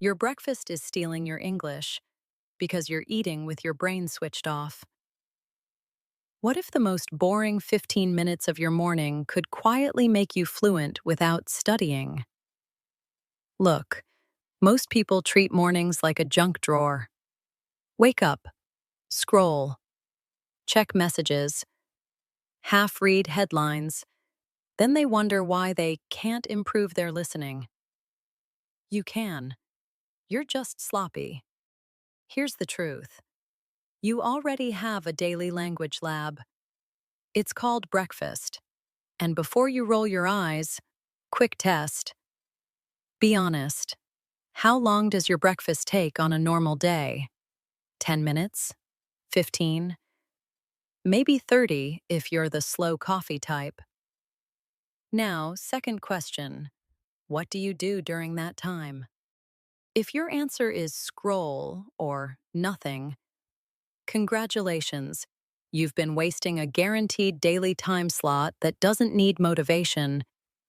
Your breakfast is stealing your English because you're eating with your brain switched off. What if the most boring 15 minutes of your morning could quietly make you fluent without studying? Look, most people treat mornings like a junk drawer. Wake up, scroll, check messages, half read headlines, then they wonder why they can't improve their listening. You can. You're just sloppy. Here's the truth. You already have a daily language lab. It's called breakfast. And before you roll your eyes, quick test. Be honest. How long does your breakfast take on a normal day? 10 minutes? 15? Maybe 30 if you're the slow coffee type. Now, second question. What do you do during that time? If your answer is scroll or nothing, congratulations. You've been wasting a guaranteed daily time slot that doesn't need motivation,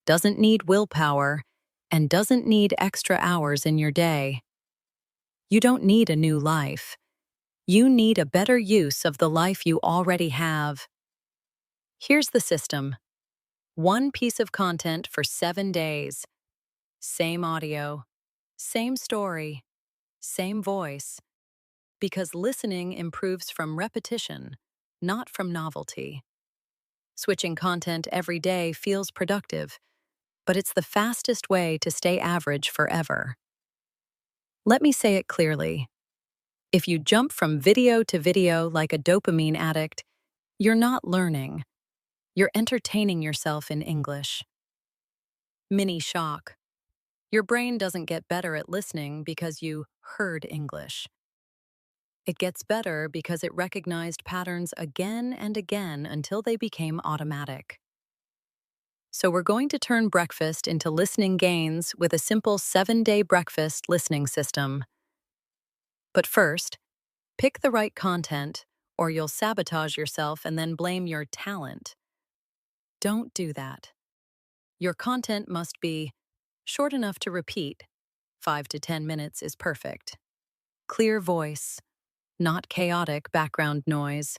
doesn't need willpower, and doesn't need extra hours in your day. You don't need a new life. You need a better use of the life you already have. Here's the system. One piece of content for 7 days. Same audio, same story, same voice. Because listening improves from repetition, not from novelty. Switching content every day feels productive, but it's the fastest way to stay average forever. Let me say it clearly. If you jump from video to video like a dopamine addict, you're not learning. You're entertaining yourself in English. Mini shock. Your brain doesn't get better at listening because you heard English. It gets better because it recognized patterns again and again until they became automatic. So we're going to turn breakfast into listening gains with a simple 7-day breakfast listening system. But first, pick the right content or you'll sabotage yourself and then blame your talent. Don't do that. Your content must be short enough to repeat. 5 to 10 minutes is perfect. Clear voice, not chaotic background noise.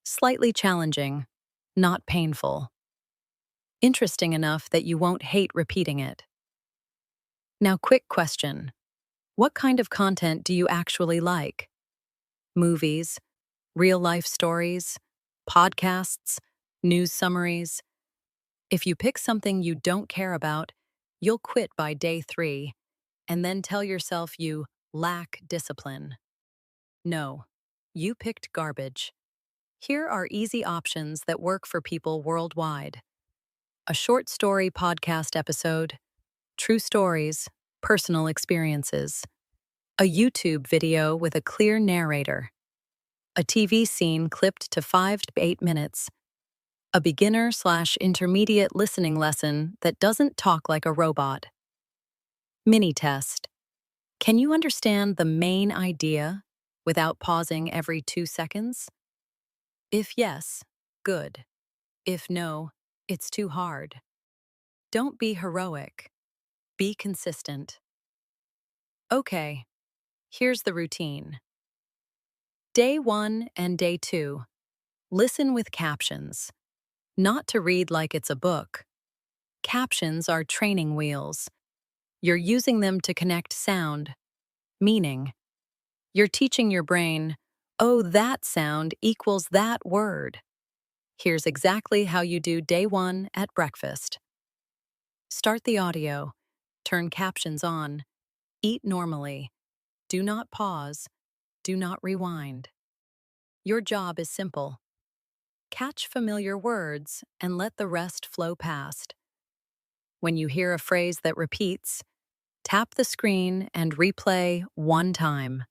Slightly challenging, not painful. Interesting enough that you won't hate repeating it. Now, quick question. What kind of content do you actually like? Movies, real-life stories, podcasts, news summaries? If you pick something you don't care about, you'll quit by day 3, and then tell yourself you lack discipline. No, you picked garbage. Here are easy options that work for people worldwide. A short story podcast episode, true stories, personal experiences. A YouTube video with a clear narrator. A TV scene clipped to 5 to 8 minutes. A beginner/intermediate listening lesson that doesn't talk like a robot. Mini test. Can you understand the main idea without pausing every 2 seconds? If yes, good. If no, it's too hard. Don't be heroic. Be consistent. Okay, here's the routine. Day 1 and Day 2. Listen with captions. Not to read like it's a book. Captions are training wheels. You're using them to connect sound, meaning. You're teaching your brain, oh, that sound equals that word. Here's exactly how you do Day 1 at breakfast. Start the audio. Turn captions on. Eat normally. Do not pause. Do not rewind. Your job is simple. Catch familiar words and let the rest flow past. When you hear a phrase that repeats, tap the screen and replay one time.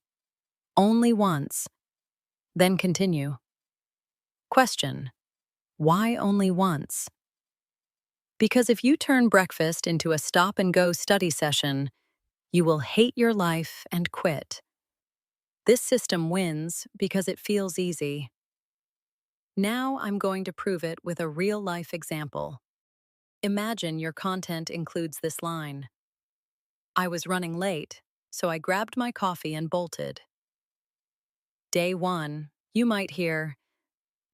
Only once. Then continue. Question. Why only once? Because if you turn breakfast into a stop-and-go study session, you will hate your life and quit. This system wins because it feels easy. Now I'm going to prove it with a real-life example. Imagine your content includes this line. I was running late, so I grabbed my coffee and bolted. Day 1, you might hear,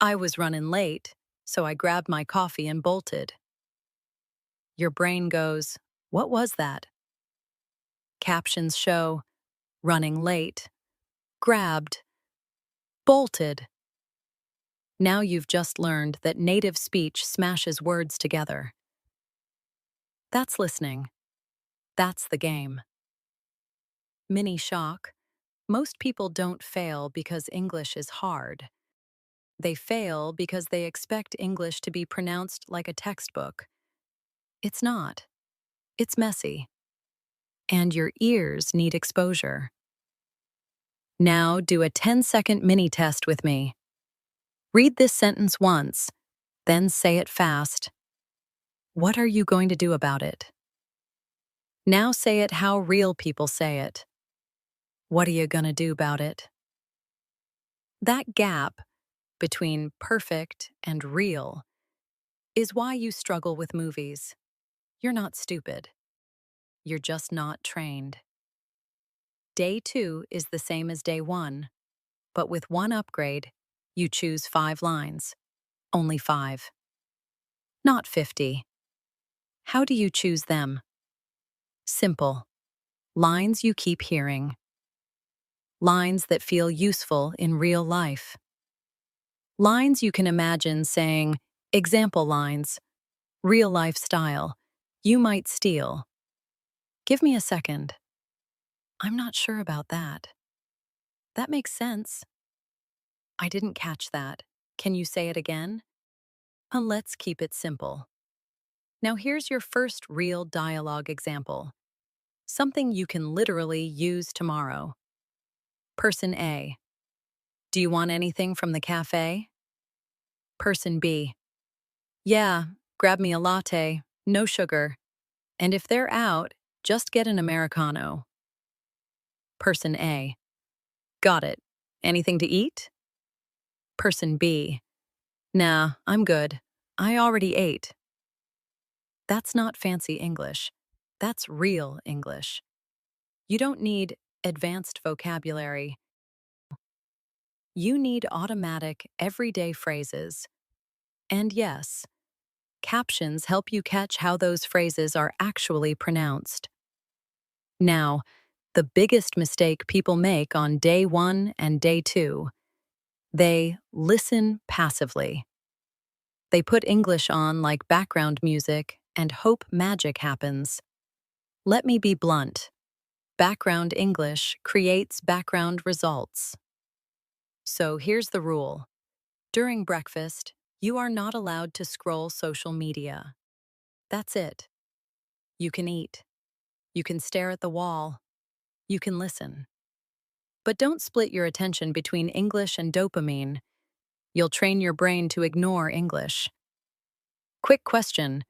I was running late, so I grabbed my coffee and bolted. Your brain goes, what was that? Captions show, running late, grabbed, bolted. Now you've just learned that native speech smashes words together. That's listening. That's the game. Mini shock. Most people don't fail because English is hard. They fail because they expect English to be pronounced like a textbook. It's not. It's messy. And your ears need exposure. Now do a 10-second mini test with me. Read this sentence once, then say it fast. What are you going to do about it? Now say it how real people say it. What are you gonna do about it? That gap between perfect and real is why you struggle with movies. You're not stupid. You're just not trained. Day 2 is the same as day 1, but with one upgrade, you choose 5 lines. Only 5. Not 50. How do you choose them? Simple. Lines you keep hearing. Lines that feel useful in real life. Lines you can imagine saying, example lines, real life style, you might steal. Give me a second. I'm not sure about that. That makes sense. I didn't catch that. Can you say it again? Let's keep it simple. Now here's your first real dialogue example. Something you can literally use tomorrow. Person A. Do you want anything from the cafe? Person B. Yeah, grab me a latte, no sugar. And if they're out, just get an Americano. Person A. Got it. Anything to eat? Person B. Nah, I'm good. I already ate. That's not fancy English. That's real English. You don't need advanced vocabulary. You need automatic, everyday phrases. And yes, captions help you catch how those phrases are actually pronounced. Now, the biggest mistake people make on day 1 and day 2, they listen passively. They put English on like background music and hope magic happens. Let me be blunt. Background English creates background results. So here's the rule. During breakfast, you are not allowed to scroll social media. That's it. You can eat. You can stare at the wall. You can listen. But don't split your attention between English and dopamine. You'll train your brain to ignore English. Quick question.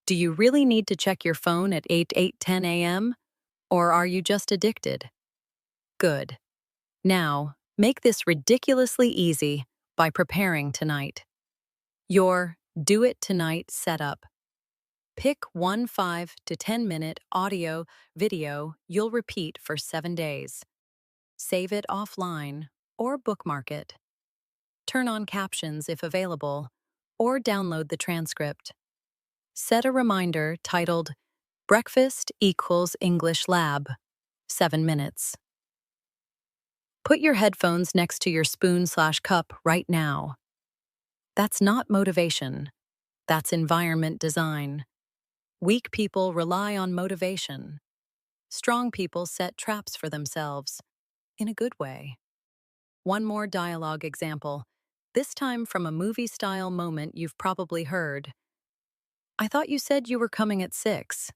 Do you really need to check your phone at 10 a.m.? Or are you just addicted? Good. Now, make this ridiculously easy by preparing tonight. Your Do It Tonight setup. Pick one 5 to 10 minute audio video you'll repeat for 7 days. Save it offline or bookmark it. Turn on captions if available, or download the transcript. Set a reminder titled Breakfast equals English Lab, 7 minutes. Put your headphones next to your spoon/cup right now. That's not motivation. That's environment design. Weak people rely on motivation. Strong people set traps for themselves, in a good way. One more dialogue example, this time from a movie-style moment you've probably heard. I thought you said you were coming at 6.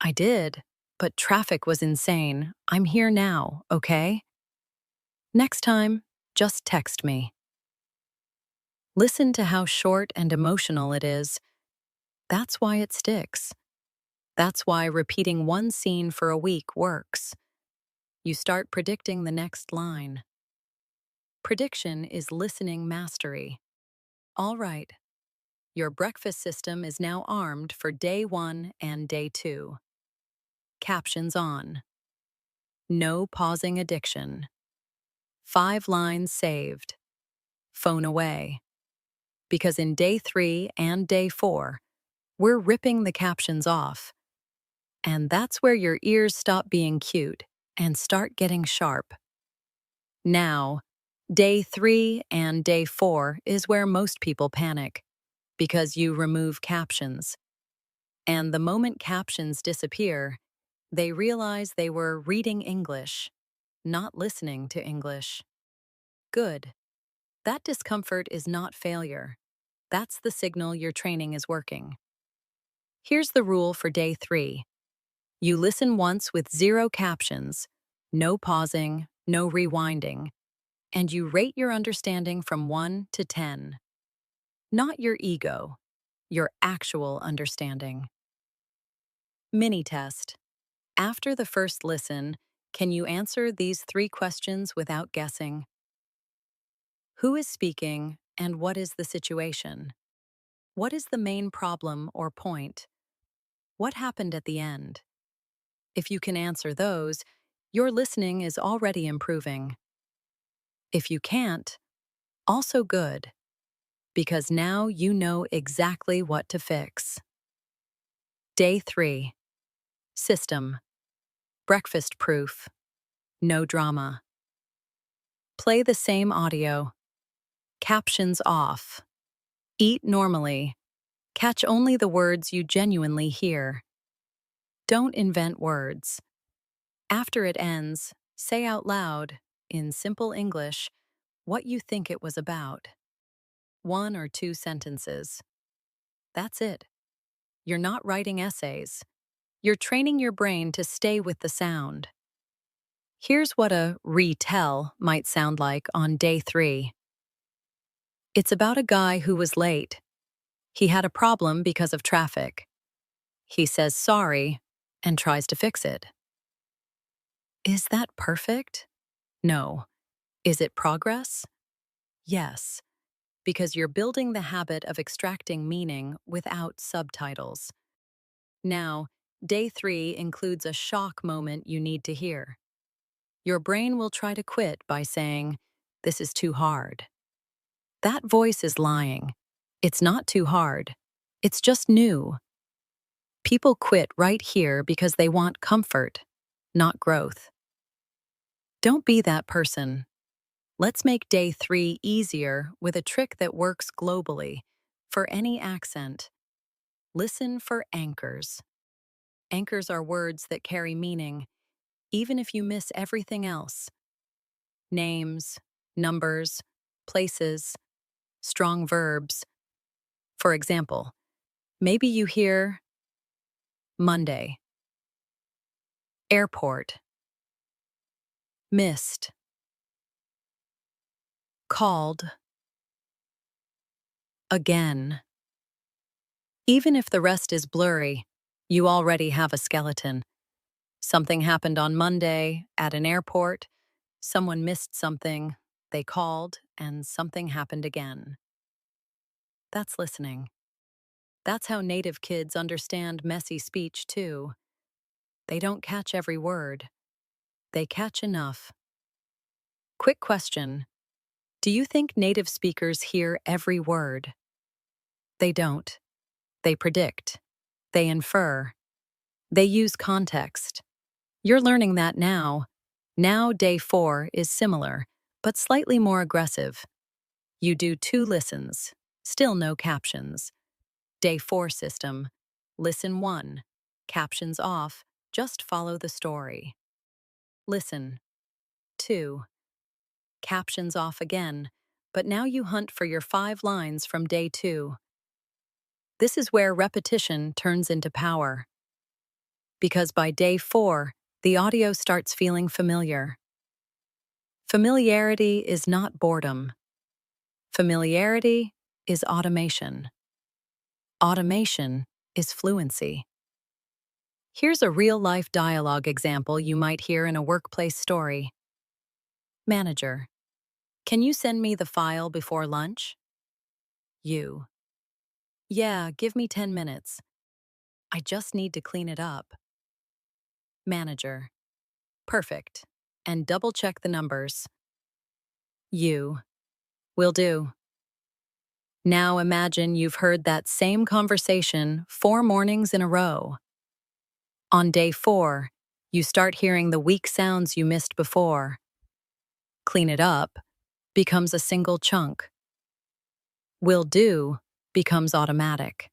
I did, but traffic was insane. I'm here now, okay? Next time, just text me. Listen to how short and emotional it is. That's why it sticks. That's why repeating one scene for a week works. You start predicting the next line. Prediction is listening mastery. All right, your breakfast system is now armed for day 1 and day 2. Captions on. No pausing addiction. 5 lines saved. Phone away. Because in day 3 and day 4, we're ripping the captions off. And that's where your ears stop being cute and start getting sharp. Now, day 3 and day 4 is where most people panic because you remove captions. And the moment captions disappear, they realize they were reading English, not listening to English. Good. That discomfort is not failure. That's the signal your training is working. Here's the rule for day 3. You listen once with 0 captions, no pausing, no rewinding, and you rate your understanding from 1 to 10. Not your ego, your actual understanding. Mini test. After the first listen, can you answer these 3 questions without guessing? Who is speaking and what is the situation? What is the main problem or point? What happened at the end? If you can answer those, your listening is already improving. If you can't, also good, because now you know exactly what to fix. Day 3. System. Breakfast proof. No drama. Play the same audio. Captions off. Eat normally. Catch only the words you genuinely hear. Don't invent words. After it ends, say out loud, in simple English, what you think it was about. 1 or 2 sentences. That's it. You're not writing essays. You're training your brain to stay with the sound. Here's what a retell might sound like on day 3. It's about a guy who was late. He had a problem because of traffic. He says sorry and tries to fix it. Is that perfect? No. Is it progress? Yes, because you're building the habit of extracting meaning without subtitles. Now, day 3 includes a shock moment you need to hear. Your brain will try to quit by saying, "This is too hard." That voice is lying. It's not too hard. It's just new. People quit right here because they want comfort, not growth. Don't be that person. Let's make day 3 easier with a trick that works globally, for any accent. Listen for anchors. Anchors are words that carry meaning, even if you miss everything else. Names, numbers, places, strong verbs. For example, maybe you hear Monday, airport, missed, called, again. Even if the rest is blurry, you already have a skeleton. Something happened on Monday at an airport, someone missed something, they called, and something happened again. That's listening. That's how native kids understand messy speech, too. They don't catch every word. They catch enough. Quick question. Do you think native speakers hear every word? They don't. They predict. They infer. They use context. You're learning that now. Now, day 4 is similar, but slightly more aggressive. You do 2 listens, still no captions. Day 4 system. Listen 1. Captions off, just follow the story. Listen. 2. Captions off again, but now you hunt for your 5 lines from day 2. This is where repetition turns into power. Because by day 4, the audio starts feeling familiar. Familiarity is not boredom. Familiarity is automation. Automation is fluency. Here's a real-life dialogue example you might hear in a workplace story. Manager, can you send me the file before lunch? You. Yeah, give me 10 minutes. I just need to clean it up. Manager, Perfect. And double check the numbers. You. Will do. Now imagine you've heard that same conversation 4 mornings in a row. On day 4, you start hearing the weak sounds you missed before. Clean it up becomes a single chunk. Will do becomes automatic.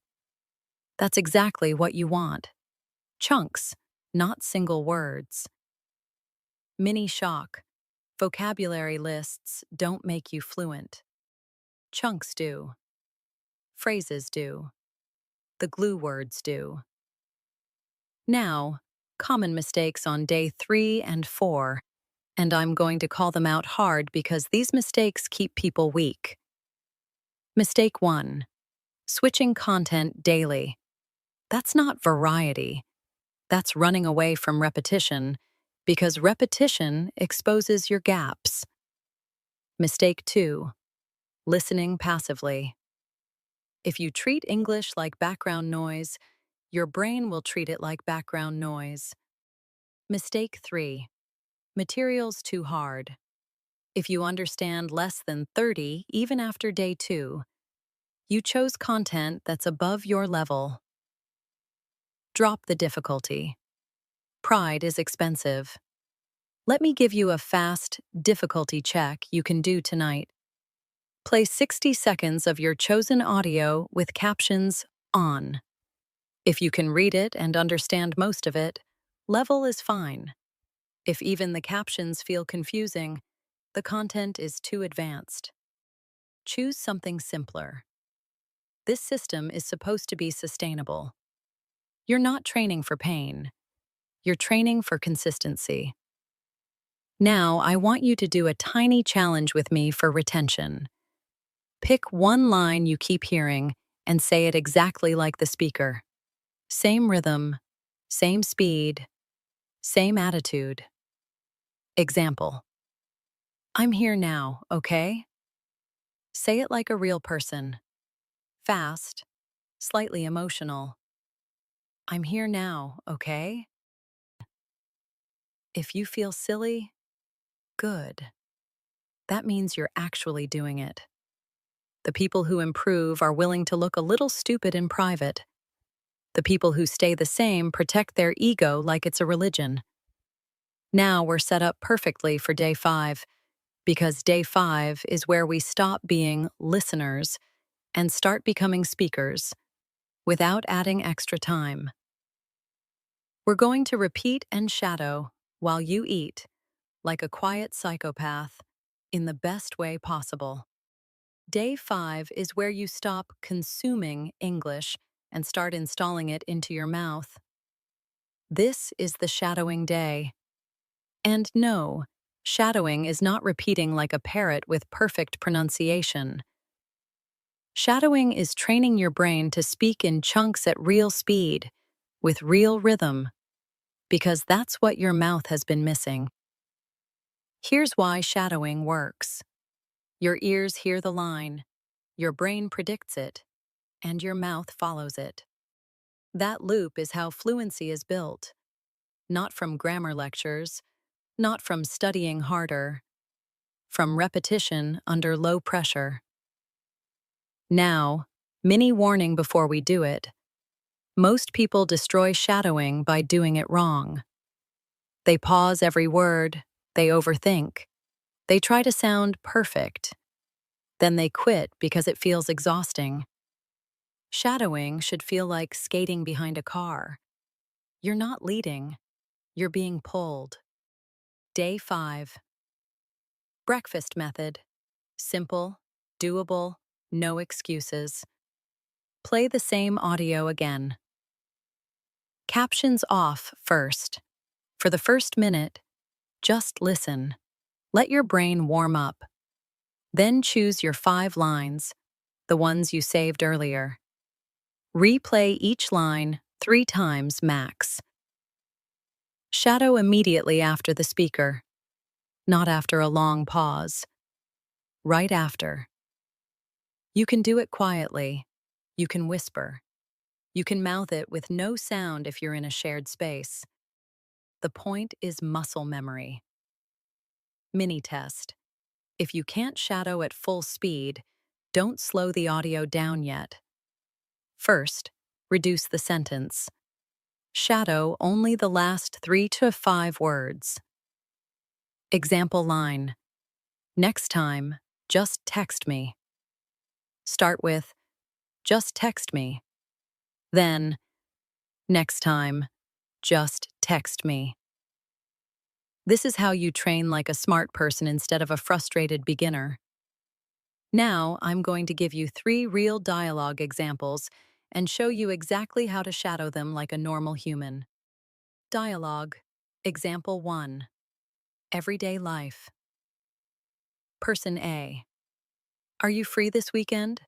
That's exactly what you want. Chunks, not single words. Mini shock. Vocabulary lists don't make you fluent. Chunks do. Phrases do. The glue words do. Now, common mistakes on day 3 and 4, and I'm going to call them out hard because these mistakes keep people weak. Mistake 1. Switching content daily. That's not variety. That's running away from repetition, because repetition exposes your gaps. Mistake 2. Listening passively. If you treat English like background noise, your brain will treat it like background noise. Mistake 3. Materials too hard. If you understand less than 30, even after day 2, you chose content that's above your level. Drop the difficulty. Pride is expensive. Let me give you a fast difficulty check you can do tonight. Play 60 seconds of your chosen audio with captions on. If you can read it and understand most of it, level is fine. If even the captions feel confusing, the content is too advanced. Choose something simpler. This system is supposed to be sustainable. You're not training for pain. You're training for consistency. Now, I want you to do a tiny challenge with me for retention. Pick one line you keep hearing and say it exactly like the speaker. Same rhythm, same speed, same attitude. Example. I'm here now, okay? Say it like a real person. Fast, slightly emotional. I'm here now, okay? If you feel silly, good. That means you're actually doing it. The people who improve are willing to look a little stupid in private. The people who stay the same protect their ego like it's a religion. Now we're set up perfectly for day 5, because day 5 is where we stop being listeners and start becoming speakers, without adding extra time. We're going to repeat and shadow while you eat, like a quiet psychopath, in the best way possible. Day 5 is where you stop consuming English and start installing it into your mouth. This is the shadowing day. And no, shadowing is not repeating like a parrot with perfect pronunciation. Shadowing is training your brain to speak in chunks at real speed, with real rhythm, because that's what your mouth has been missing. Here's why shadowing works. Your ears hear the line, your brain predicts it, and your mouth follows it. That loop is how fluency is built. Not from grammar lectures, not from studying harder, from repetition under low pressure. Now, mini warning before we do it. Most people destroy shadowing by doing it wrong. They pause every word, they overthink, they try to sound perfect. Then they quit because it feels exhausting. Shadowing should feel like skating behind a car. You're not leading, you're being pulled. Day 5. Breakfast method. Simple, doable, no excuses. Play the same audio again. Captions off first. For the first minute, just listen. Let your brain warm up. Then choose your 5 lines, the ones you saved earlier. Replay each line 3 times max. Shadow immediately after the speaker, not after a long pause. Right after. You can do it quietly. You can whisper. You can mouth it with no sound if you're in a shared space. The point is muscle memory. Mini test. If you can't shadow at full speed, don't slow the audio down yet. First, reduce the sentence. Shadow only the last 3 to 5 words. Example line. Next time, just text me. Start with, just text me. Then, next time, just text me. This is how you train like a smart person instead of a frustrated beginner. Now, I'm going to give you 3 real dialogue examples and show you exactly how to shadow them like a normal human. Dialogue. Example 1. Everyday life. Person A. Are you free this weekend?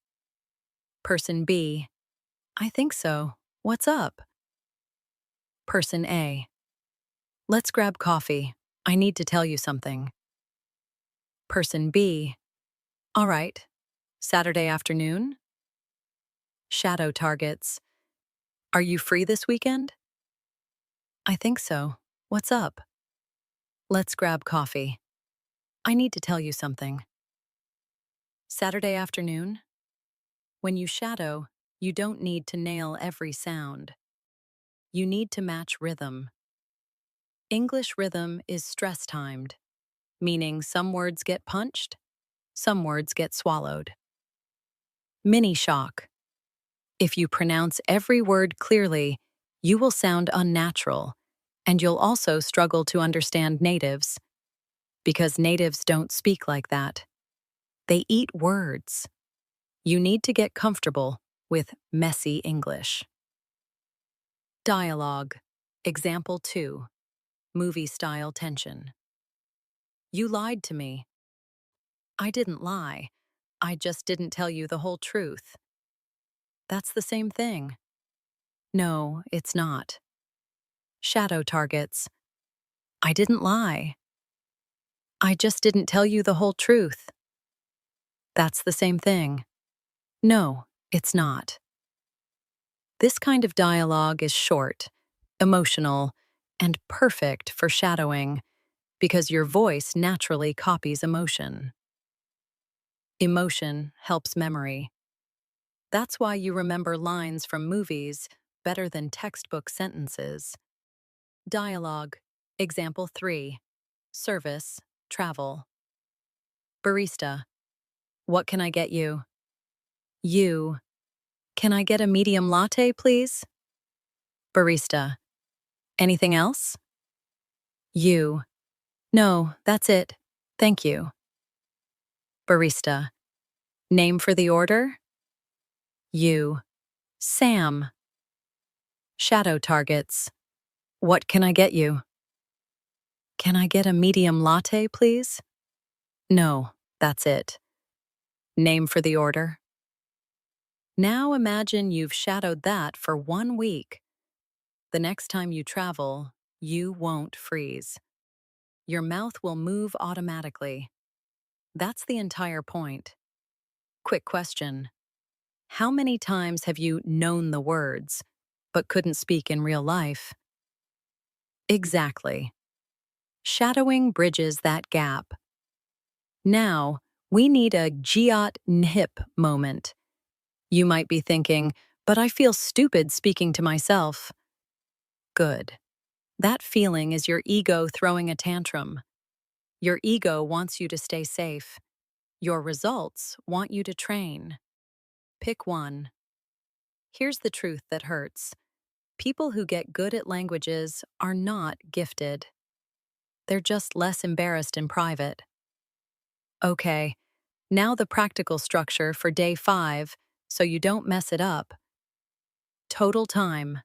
Person B. I think so. What's up? Person A. Let's grab coffee. I need to tell you something. Person B. All right. Saturday afternoon? Shadow targets. Are you free this weekend? I think so. What's up? Let's grab coffee. I need to tell you something. Saturday afternoon? When you shadow, you don't need to nail every sound. You need to match rhythm. English rhythm is stress-timed, meaning some words get punched, some words get swallowed. Mini shock. If you pronounce every word clearly, you will sound unnatural, and you'll also struggle to understand natives, because natives don't speak like that. They eat words. You need to get comfortable with messy English. Dialogue. Example 2. Movie-style tension. You lied to me. I didn't lie. I just didn't tell you the whole truth. That's the same thing. No, it's not. Shadow targets. I didn't lie. I just didn't tell you the whole truth. That's the same thing. No, it's not. This kind of dialogue is short, emotional, and perfect for shadowing because your voice naturally copies emotion. Emotion helps memory. That's why you remember lines from movies better than textbook sentences. Dialogue. Example 3. Service, travel. Barista. What can I get you? You. Can I get a medium latte, please? Barista. Anything else? You. No, that's it. Thank you. Barista. Name for the order? You. Sam. Shadow targets. What can I get you? Can I get a medium latte, please? No, that's it. Name for the order? Now imagine you've shadowed that for 1 week. The next time you travel, you won't freeze. Your mouth will move automatically. That's the entire point. Quick question. How many times have you known the words, but couldn't speak in real life? Exactly. Shadowing bridges that gap. Now, we need a giat nhip moment. You might be thinking, but I feel stupid speaking to myself. Good. That feeling is your ego throwing a tantrum. Your ego wants you to stay safe. Your results want you to train. Pick one. Here's the truth that hurts. People who get good at languages are not gifted. They're just less embarrassed in private. Okay, now the practical structure for day 5, so you don't mess it up. Total time.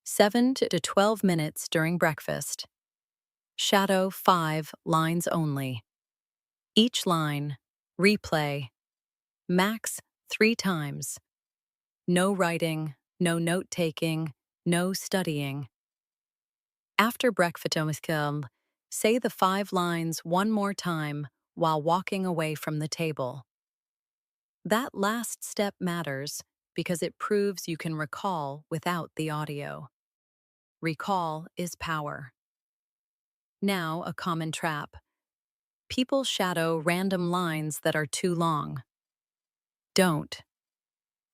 7 to 12 minutes during breakfast. Shadow 5 lines only. Each line, replay. Max 3 times. No writing, no note-taking, no studying. After breakfast, say the 5 lines one more time while walking away from the table. That last step matters because it proves you can recall without the audio. Recall is power. Now, a common trap. People shadow random lines that are too long. Don't.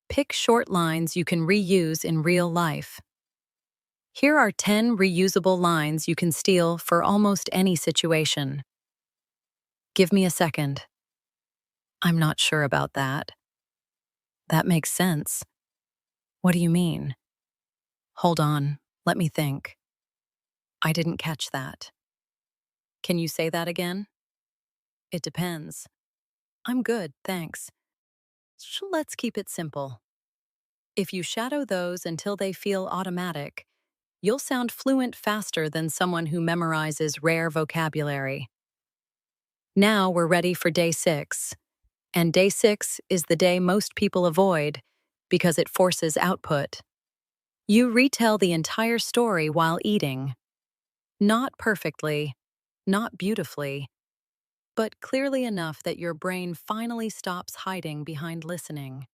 Pick short lines you can reuse in real life. Here are 10 reusable lines you can steal for almost any situation. Give me a second. I'm not sure about that. That makes sense. What do you mean? Hold on, let me think. I didn't catch that. Can you say that again? It depends. I'm good, thanks. Let's keep it simple. If you shadow those until they feel automatic, you'll sound fluent faster than someone who memorizes rare vocabulary. Now we're ready for day 6. And day 6 is the day most people avoid because it forces output. You retell the entire story while eating. Not perfectly, not beautifully, but clearly enough that your brain finally stops hiding behind listening.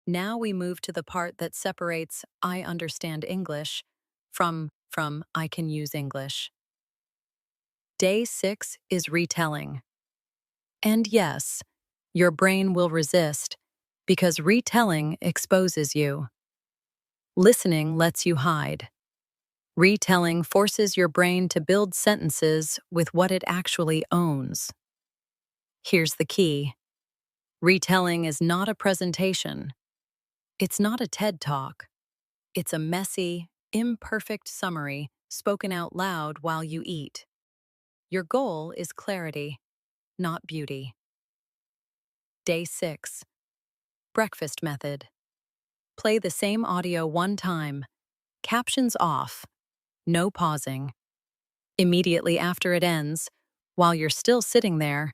Now we move to the part that separates I understand English from I can use English. Day 6 is retelling. And yes, your brain will resist because retelling exposes you. Listening lets you hide. Retelling forces your brain to build sentences with what it actually owns. Here's the key. Retelling is not a presentation. It's not a TED Talk. It's a messy, imperfect summary spoken out loud while you eat. Your goal is clarity, not beauty. Day 6. Breakfast method. Play the same audio one time. Captions off. No pausing. Immediately after it ends, while you're still sitting there,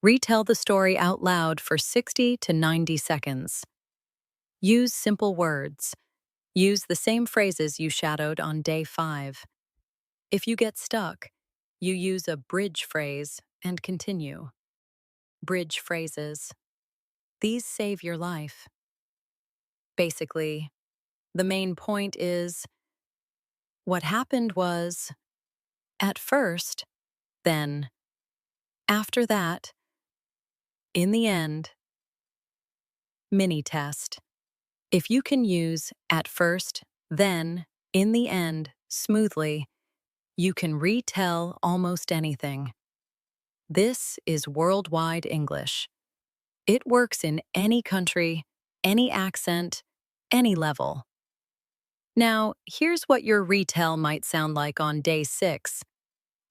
retell the story out loud for 60 to 90 seconds. Use simple words. Use the same phrases you shadowed on day 5. If you get stuck, you use a bridge phrase and continue. Bridge phrases. These save your life. Basically, the main point is what happened was at first, then, after that, in the end. Mini test. If you can use at first, then, in the end smoothly, you can retell almost anything. This is worldwide English. It works in any country, any accent, any level. Now, here's what your retell might sound like on day 6,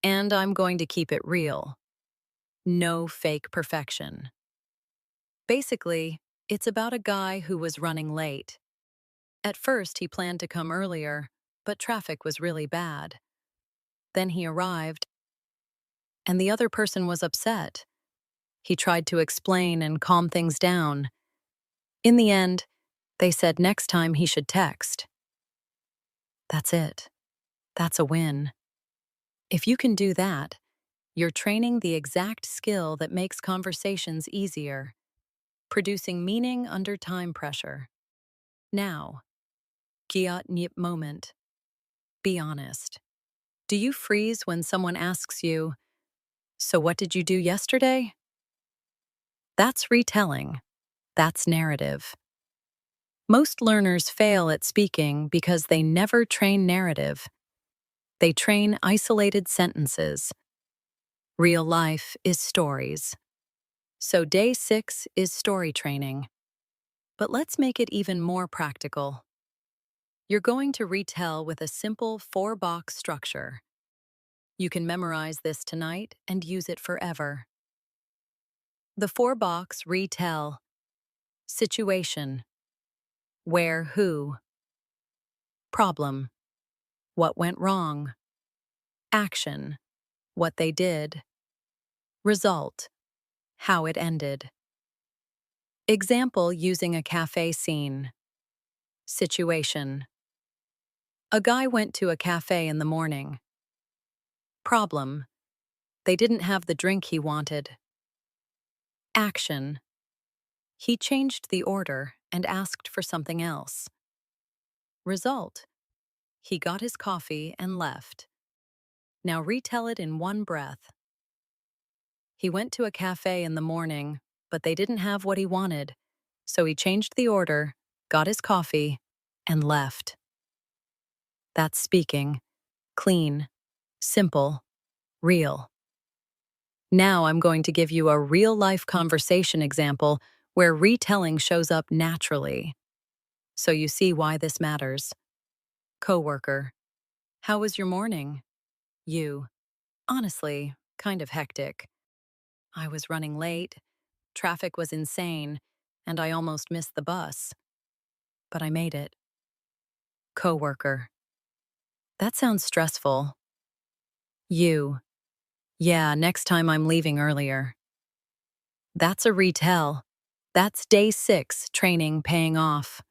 and I'm going to keep it real. No fake perfection. Basically, it's about a guy who was running late. At first, he planned to come earlier, but traffic was really bad. Then he arrived, and the other person was upset. He tried to explain and calm things down. In the end, they said next time he should text. That's it. That's a win. If you can do that, you're training the exact skill that makes conversations easier, producing meaning under time pressure. Now, Giat Nyip moment. Be honest. Do you freeze when someone asks you, "So what did you do yesterday?" That's retelling. That's narrative. Most learners fail at speaking because they never train narrative. They train isolated sentences. Real life is stories. So day 6 is story training. But let's make it even more practical. You're going to retell with a simple 4-box structure. You can memorize this tonight and use it forever. The 4-box retell. Situation. Where, who. Problem. What went wrong. Action. What they did. Result. How it ended. Example using a cafe scene. Situation. A guy went to a cafe in the morning. Problem. They didn't have the drink he wanted. Action. He changed the order and asked for something else. Result. He got his coffee and left. Now retell it in one breath. He went to a cafe in the morning, but they didn't have what he wanted. So he changed the order, got his coffee, and left. That's speaking. Clean, simple, real. Now I'm going to give you a real-life conversation example where retelling shows up naturally. So you see why this matters. Coworker. How was your morning? You. Honestly, kind of hectic. I was running late, traffic was insane, and I almost missed the bus. But I made it. Coworker. That sounds stressful. You. Yeah, next time I'm leaving earlier. That's a retell. That's day 6 training paying off.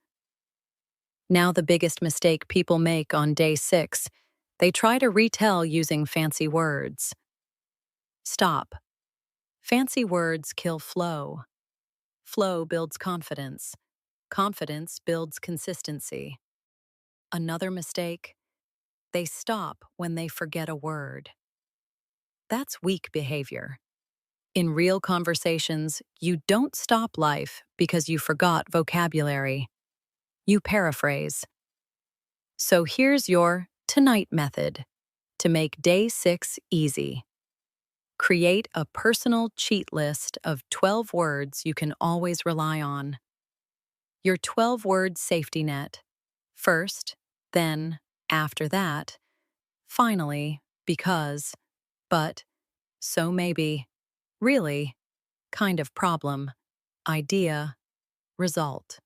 Now the biggest mistake people make on day 6, they try to retell using fancy words. Stop. Fancy words kill flow. Flow builds confidence. Confidence builds consistency. Another mistake, they stop when they forget a word. That's weak behavior. In real conversations, you don't stop life because you forgot vocabulary. You paraphrase. So here's your tonight method to make day 6 easy. Create a personal cheat list of 12 words you can always rely on. Your 12-word safety net. First, then, after that, finally, because, but, so maybe, really, kind of problem, idea, result.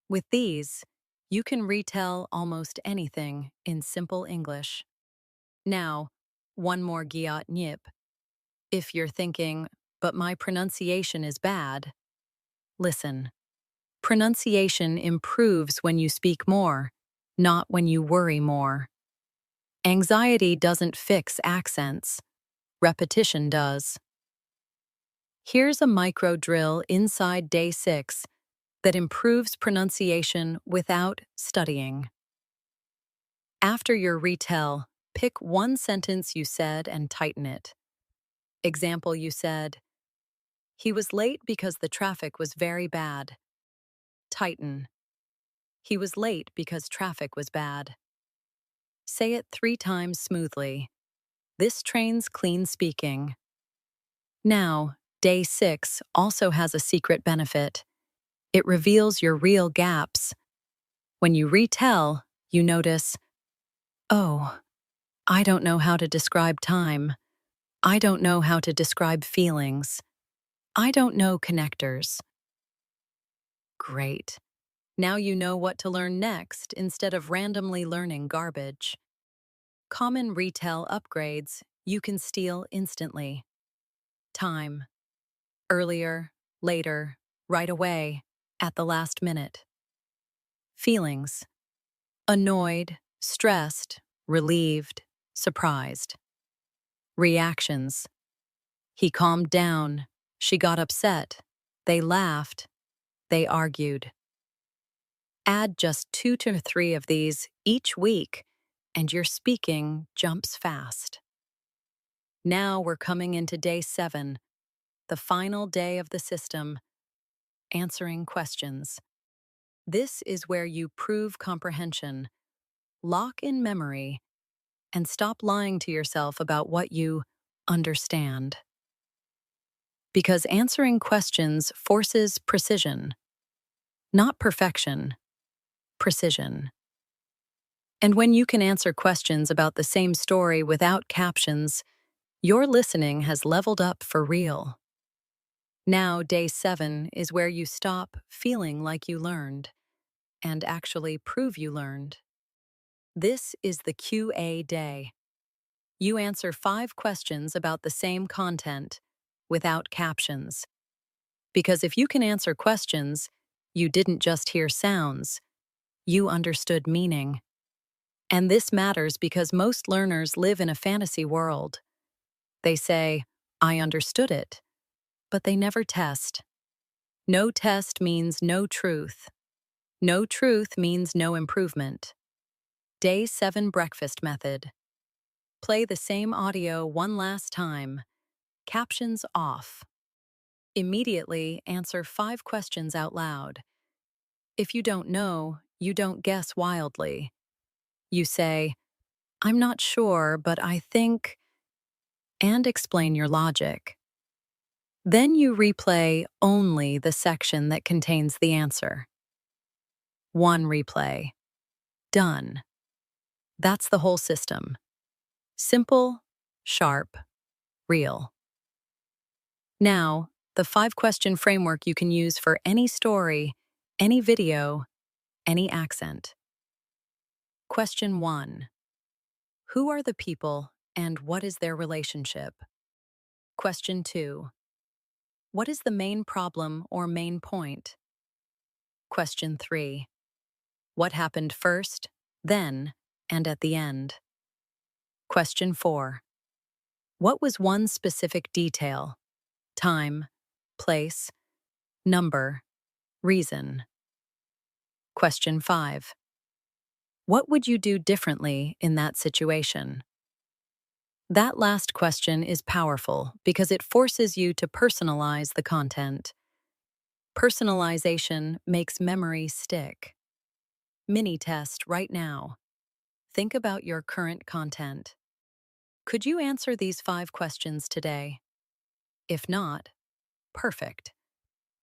With these, you can retell almost anything in simple English. Now, one more giat nyip. If you're thinking, but my pronunciation is bad, listen. Pronunciation improves when you speak more, not when you worry more. Anxiety doesn't fix accents. Repetition does. Here's a micro drill inside day 6 that improves pronunciation without studying. After your retell, pick one sentence you said and tighten it. Example, you said, "He was late because the traffic was very bad." Tighten. "He was late because traffic was bad." Say it 3 times smoothly. This trains clean speaking. Now, day 6 also has a secret benefit. It reveals your real gaps. When you retell, you notice, oh, I don't know how to describe time. I don't know how to describe feelings. I don't know connectors. Great. Now you know what to learn next instead of randomly learning garbage. Common retell upgrades you can steal instantly. Time. Earlier, later, right away, at the last minute. Feelings. Annoyed, stressed, relieved, surprised. Reactions. He calmed down. She got upset. They laughed. They argued. Add just 2 to 3 of these each week, and your speaking jumps fast. Now we're coming into day 7, the final day of the system, answering questions. This is where you prove comprehension, lock in memory, and stop lying to yourself about what you understand. Because answering questions forces precision, not perfection, precision. And when you can answer questions about the same story without captions, your listening has leveled up for real. Now, day 7 is where you stop feeling like you learned and actually prove you learned. This is the QA day. You answer 5 questions about the same content without captions. Because if you can answer questions, you didn't just hear sounds, you understood meaning. And this matters because most learners live in a fantasy world. They say, I understood it, but they never test. No test means no truth. No truth means no improvement. Day 7 breakfast method. Play the same audio one last time. Captions off. Immediately answer 5 questions out loud. If you don't know, you don't guess wildly. You say, "I'm not sure, but I think," and explain your logic. Then you replay only the section that contains the answer. One replay. Done. That's the whole system. Simple, sharp, real. Now, the 5-question framework you can use for any story, any video, any accent. Question 1. Who are the people and what is their relationship? Question 2. What is the main problem or main point? Question 3. What happened first, then, and at the end? Question 4. What was one specific detail? Time, place, number, reason. Question 5. What would you do differently in that situation? That last question is powerful because it forces you to personalize the content. Personalization makes memory stick. Mini test right now. Think about your current content. Could you answer these 5 questions today? If not, perfect.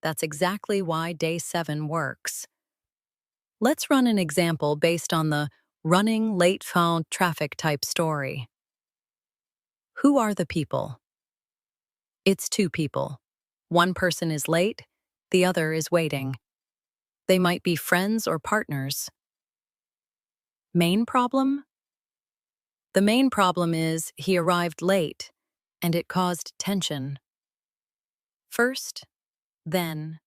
That's exactly why day 7 works. Let's run an example based on the running late found traffic type story. Who are the people? It's 2 people. One person is late, the other is waiting. They might be friends or partners. Main problem? The main problem is he arrived late, and it caused tension. First, then,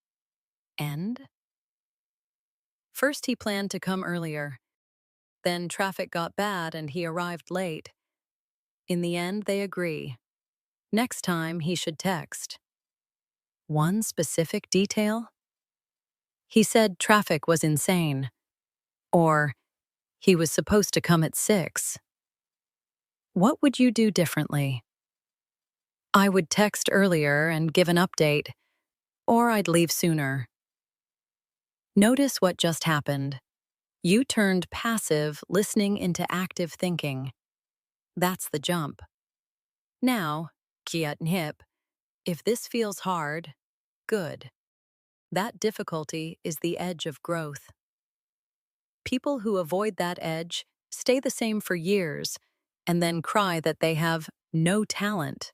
end? First, he planned to come earlier. Then traffic got bad and he arrived late. In the end, they agree. Next time, he should text. One specific detail? He said traffic was insane. Or, he was supposed to come at 6. What would you do differently? I would text earlier and give an update, or I'd leave sooner. Notice what just happened. You turned passive listening into active thinking. That's the jump. Now, kiat nhip, if this feels hard, good. That difficulty is the edge of growth. People who avoid that edge stay the same for years and then cry that they have no talent.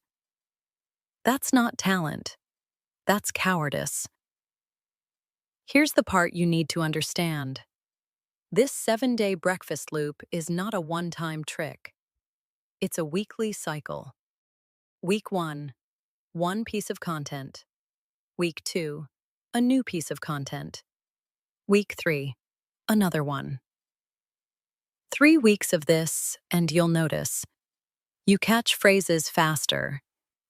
That's not talent. That's cowardice. Here's the part you need to understand. This 7-day breakfast loop is not a one-time trick. It's a weekly cycle. Week 1, one piece of content. Week 2, a new piece of content. Week 3, another one. 3 weeks of this, and you'll notice. You catch phrases faster.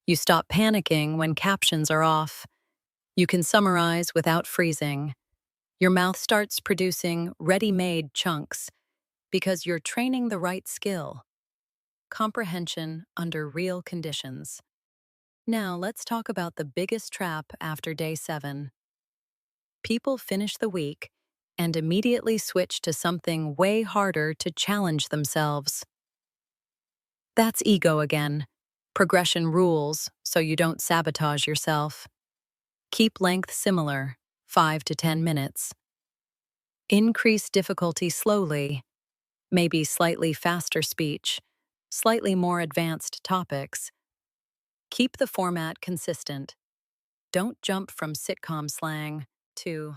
You stop panicking when captions are off. You can summarize without freezing. Your mouth starts producing ready-made chunks because you're training the right skill. Comprehension under real conditions. Now let's talk about the biggest trap after day 7. People finish the week and immediately switch to something way harder to challenge themselves. That's ego again. Progression rules, so you don't sabotage yourself. Keep length similar, 5 to 10 minutes. Increase difficulty slowly, maybe slightly faster speech, slightly more advanced topics. Keep the format consistent. Don't jump from sitcom slang to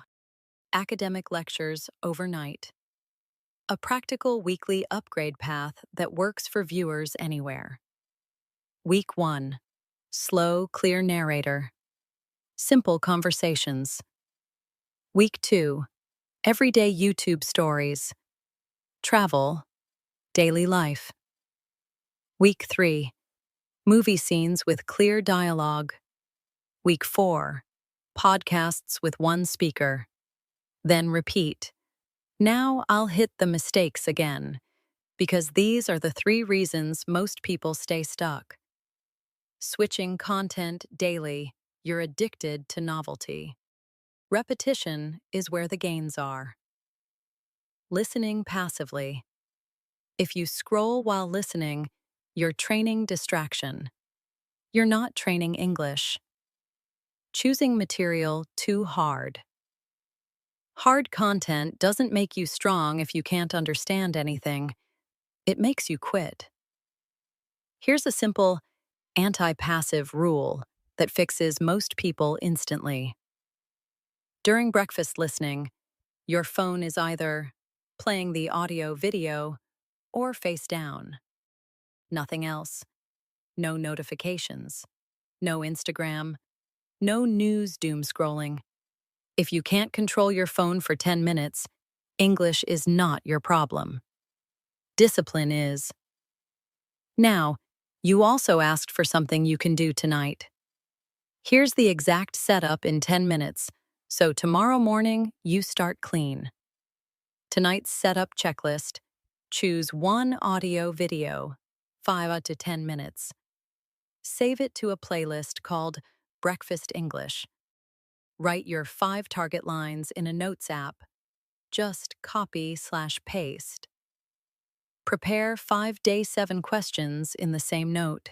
academic lectures overnight. A practical weekly upgrade path that works for viewers anywhere. Week 1. Slow, clear narrator. Simple conversations. Week 2. Everyday YouTube stories. Travel. Daily life. Week 3. Movie scenes with clear dialogue. Week 4. Podcasts with one speaker. Then repeat. Now I'll hit the mistakes again. Because these are the 3 reasons most people stay stuck. Switching content daily, you're addicted to novelty. Repetition is where the gains are. Listening passively. If you scroll while listening, you're training distraction. You're not training English. Choosing material too hard. Hard content doesn't make you strong if you can't understand anything. It makes you quit. Here's a simple anti-passive rule that fixes most people instantly. During breakfast listening, your phone is either playing the audio video or face down. Nothing else. No notifications. No Instagram. No news doom scrolling. If you can't control your phone for 10 minutes, English is not your problem. Discipline is. Now, you also asked for something you can do tonight. Here's the exact setup in 10 minutes, so tomorrow morning you start clean. Tonight's setup checklist: choose one audio video, 5 to 10 minutes. Save it to a playlist called Breakfast English. Write your 5 target lines in a notes app. Just copy/paste. Prepare 5 day 7 questions in the same note.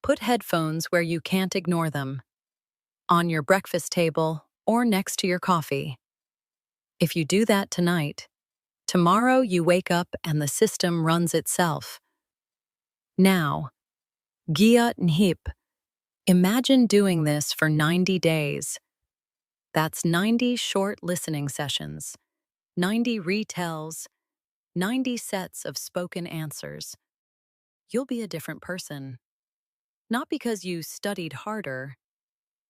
Put headphones where you can't ignore them, on your breakfast table or next to your coffee. If you do that tonight, tomorrow you wake up and the system runs itself. Now, Giat Nhip. Imagine doing this for 90 days. That's 90 short listening sessions, 90 retells, 90 sets of spoken answers. You'll be a different person. Not because you studied harder,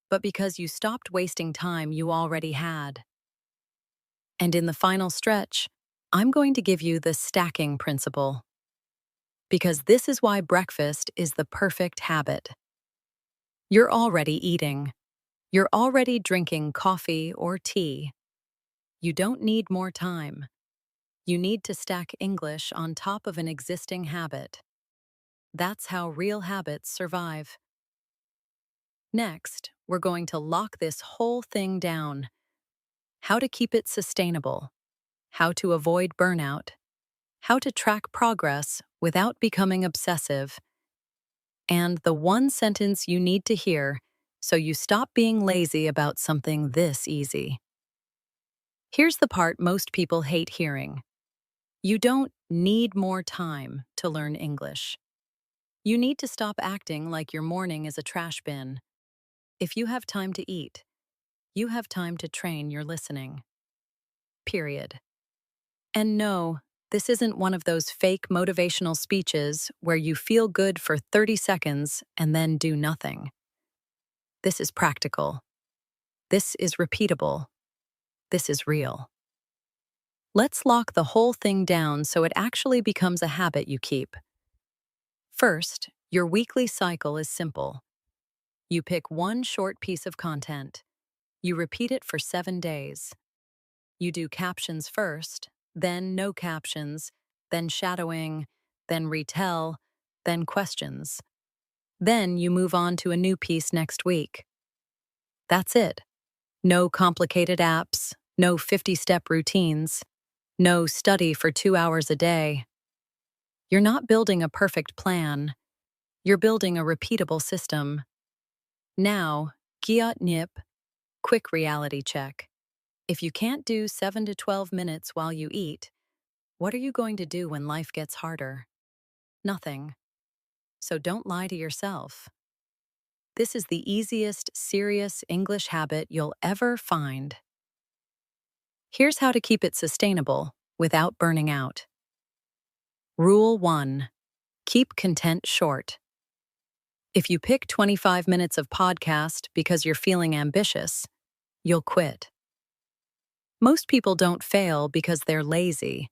but because you stopped wasting time you already had. And in the final stretch, I'm going to give you the stacking principle. Because this is why breakfast is the perfect habit. You're already eating. You're already drinking coffee or tea. You don't need more time. You need to stack English on top of an existing habit. That's how real habits survive. Next, we're going to lock this whole thing down. How to keep it sustainable. How to avoid burnout. How to track progress without becoming obsessive. And the one sentence you need to hear so you stop being lazy about something this easy. Here's the part most people hate hearing. You don't need more time to learn English. You need to stop acting like your morning is a trash bin. If you have time to eat, you have time to train your listening. Period. And no, this isn't one of those fake motivational speeches where you feel good for 30 seconds and then do nothing. This is practical. This is repeatable. This is real. Let's lock the whole thing down so it actually becomes a habit you keep. First, your weekly cycle is simple. You pick one short piece of content. You repeat it for 7 days. You do captions first, then no captions, then shadowing, then retell, then questions. Then you move on to a new piece next week. That's it. No complicated apps, no 50-step routines, no study for 2 hours a day. You're not building a perfect plan. You're building a repeatable system. Now, Giat Nip, quick reality check. If you can't do 7 to 12 minutes while you eat, what are you going to do when life gets harder? Nothing. So don't lie to yourself. This is the easiest, serious English habit you'll ever find. Here's how to keep it sustainable without burning out. Rule 1. Keep content short. If you pick 25 minutes of podcast because you're feeling ambitious, you'll quit. Most people don't fail because they're lazy.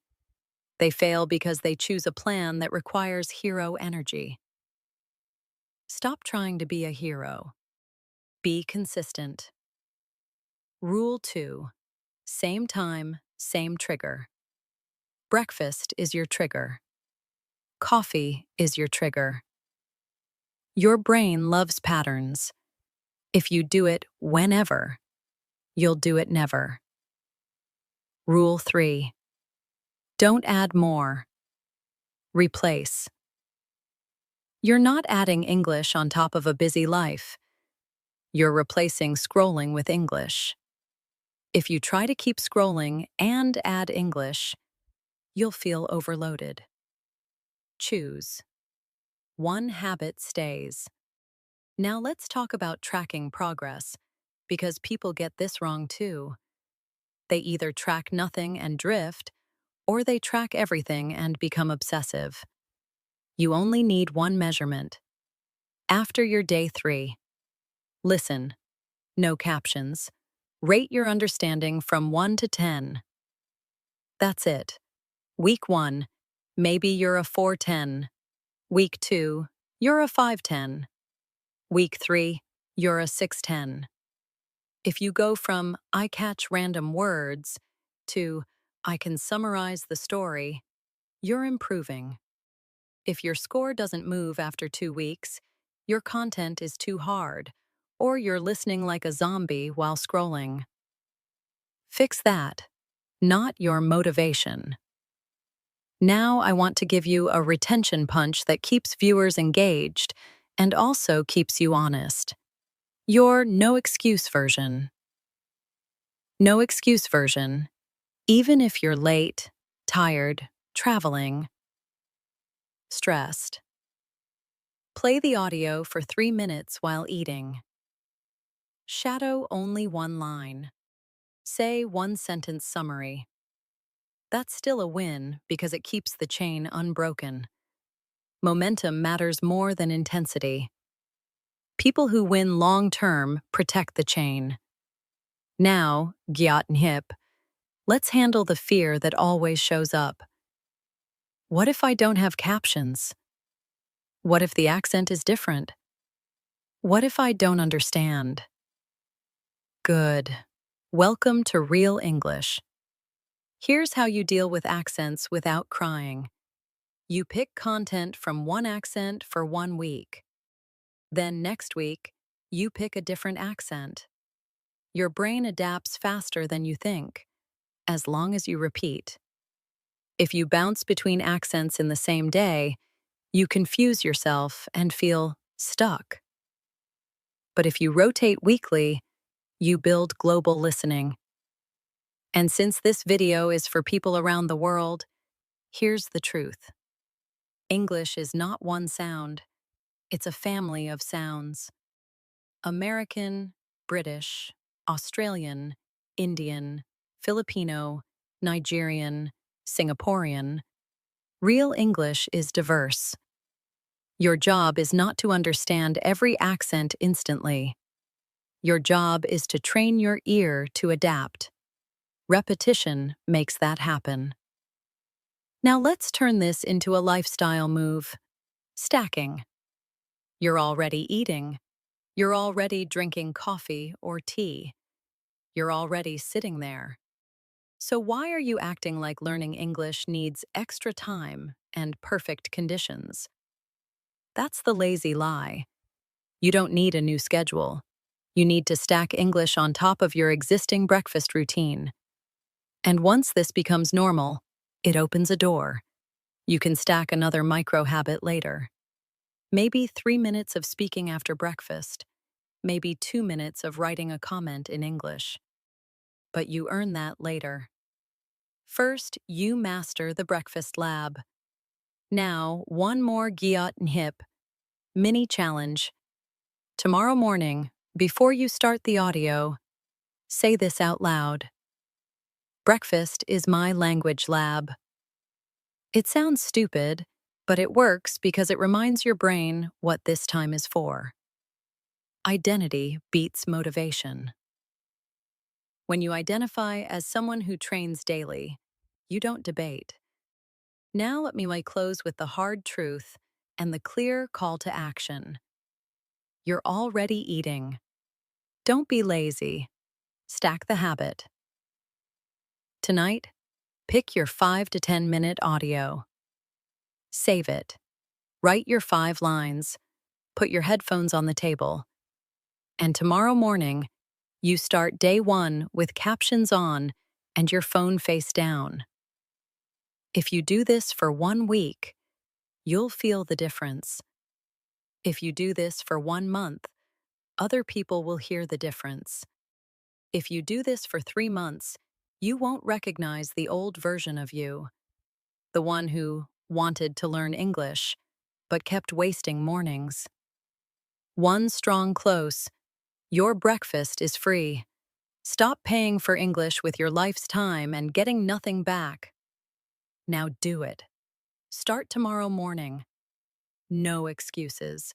They fail because they choose a plan that requires hero energy. Stop trying to be a hero. Be consistent. Rule 2. Same time, same trigger. Breakfast is your trigger. Coffee is your trigger. Your brain loves patterns. If you do it whenever, you'll do it never. Rule 3. Don't add more. Replace. You're not adding English on top of a busy life. You're replacing scrolling with English. If you try to keep scrolling and add English, you'll feel overloaded. Choose. One habit stays. Now let's talk about tracking progress, because people get this wrong too. They either track nothing and drift, or they track everything and become obsessive. You only need one measurement. After your day 3, listen. No captions. Rate your understanding from 1 to 10. That's it. Week 1, maybe you're a 410. Week 2, you're a 510. Week 3, you're a 610. If you go from "I catch random words" to "I can summarize the story," you're improving. If your score doesn't move after 2 weeks, your content is too hard, or you're listening like a zombie while scrolling. Fix that, not your motivation. Now I want to give you a retention punch that keeps viewers engaged and also keeps you honest. Your no excuse version. No excuse version. Even if you're late, tired, traveling, stressed. Play the audio for 3 minutes while eating. Shadow only one line. Say one sentence summary. That's still a win because it keeps the chain unbroken. Momentum matters more than intensity. People who win long-term protect the chain. Now, gyat and hip, let's handle the fear that always shows up. What if I don't have captions? What if the accent is different? What if I don't understand? Good. Welcome to Real English. Here's how you deal with accents without crying. You pick content from one accent for 1 week. Then next week, you pick a different accent. Your brain adapts faster than you think, as long as you repeat. If you bounce between accents in the same day, you confuse yourself and feel stuck. But if you rotate weekly, you build global listening. And since this video is for people around the world, here's the truth. English is not one sound, it's a family of sounds. American, British, Australian, Indian, Filipino, Nigerian, Singaporean. Real English is diverse. Your job is not to understand every accent instantly. Your job is to train your ear to adapt. Repetition makes that happen. Now let's turn this into a lifestyle move. Stacking. You're already eating. You're already drinking coffee or tea. You're already sitting there. So why are you acting like learning English needs extra time and perfect conditions? That's the lazy lie. You don't need a new schedule. You need to stack English on top of your existing breakfast routine. And once this becomes normal, it opens a door. You can stack another micro habit later. Maybe 3 minutes of speaking after breakfast. Maybe 2 minutes of writing a comment in English. But you earn that later. First, you master the breakfast lab. Now, one more gyat and hip. Mini challenge. Tomorrow morning, before you start the audio, say this out loud. Breakfast is my language lab. It sounds stupid, but it works because it reminds your brain what this time is for. Identity beats motivation. When you identify as someone who trains daily, you don't debate. Now let me close with the hard truth and the clear call to action. You're already eating. Don't be lazy. Stack the habit. Tonight, Pick your 5 to 10-minute audio. Save it. Write your 5 lines. Put your headphones on the table. And tomorrow morning, you start day 1 with captions on and your phone face down. If you do this for 1 week, you'll feel the difference. If you do this for 1 month, other people will hear the difference. If you do this for 3 months, you won't recognize the old version of you, the one who wanted to learn English, but kept wasting mornings. One strong close. Your breakfast is free. Stop paying for English with your life's time and getting nothing back. Now do it. Start tomorrow morning. No excuses.